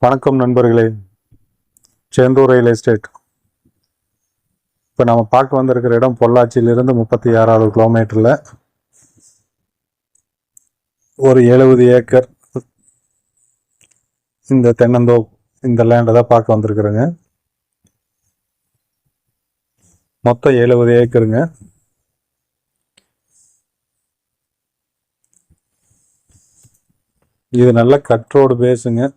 வணக்கம் நண்பர்களே. சேந்தூர் ரயில் எஸ்டேட். இப்போ நம்ம பார்க்க வந்திருக்கிற இடம் பொள்ளாச்சியிலிருந்து 36 கிலோமீட்டரில் ஒரு 70 ஏக்கர் இந்த தென்னந்தோப்பு, இந்த லேண்டை தான் பார்க்க வந்திருக்கிறேங்க. மொத்தம் 70 ஏக்கருங்க. இது நல்ல கட் ரோடு பேஸுங்க.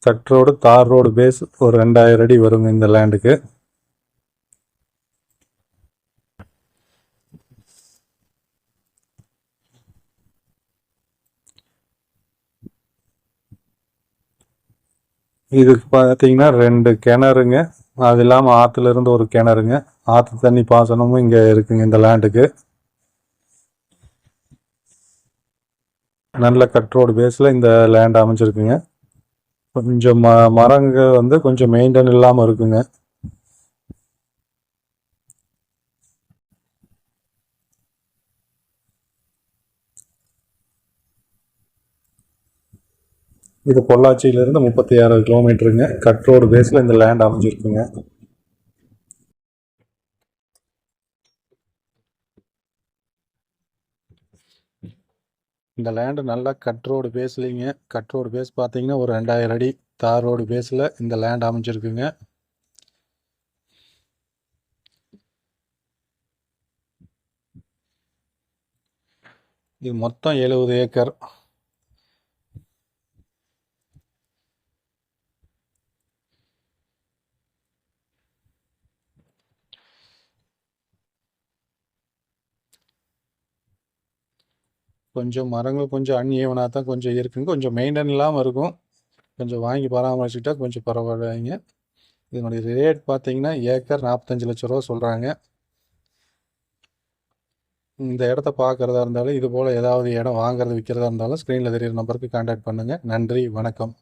கட் ரோடு, தார் ரோடு பேஸ். ஒரு 2000 அடி வருங்க இந்த லேண்டுக்கு. இதுக்கு பார்த்தீங்கன்னா 2 கிணறுங்க. அது இல்லாமல் ஆற்றுல இருந்து ஒரு கிணறுங்க. ஆற்று தண்ணி பாசனமும் இங்கே இருக்குங்க இந்த லேண்டுக்கு. நல்ல கட் ரோடு பேஸில் இந்த லேண்ட் அமைஞ்சிருக்குங்க. கொஞ்சம் மரங்க கொஞ்சம் மெயின்டைன் இல்லாமல் இருக்குங்க. இது பொள்ளாச்சியிலிருந்து 36 கிலோமீட்டருங்க. கட் ரோடு பேஸில் இந்த லேண்ட் அமைஞ்சிருக்குங்க. இந்த லேண்டு நல்லா கட் ரோடு பேஸ்லிங்க. கட் ரோடு பேஸ் பார்த்தீங்கன்னா ஒரு 2000 அடி தார் ரோடு பேஸில் இந்த லேண்ட் அமைஞ்சிருக்குங்க. இது மொத்தம் 70 ஏக்கர். கொஞ்சம் மரங்கள் கொஞ்சம் அன்ஈவனாக தான் கொஞ்சம் இருக்குங்க. கொஞ்சம் மெயின்டைன் இல்லாமல் இருக்கும். கொஞ்சம் வாங்கி பராமரிச்சுக்கிட்டா கொஞ்சம் பரவாயில்லைங்க. இதனுடைய ரேட் பார்த்தீங்கன்னா ஏக்கர் 45 லட்ச ரூபா சொல்கிறாங்க. இந்த இடத்த பார்க்குறதா இருந்தாலும், இது போல் ஏதாவது இடம் வாங்குறது விற்கிறதா இருந்தாலும் ஸ்க்ரீனில் தெரியிற நம்பருக்கு கான்டாக்ட் பண்ணுங்கள். நன்றி, வணக்கம்.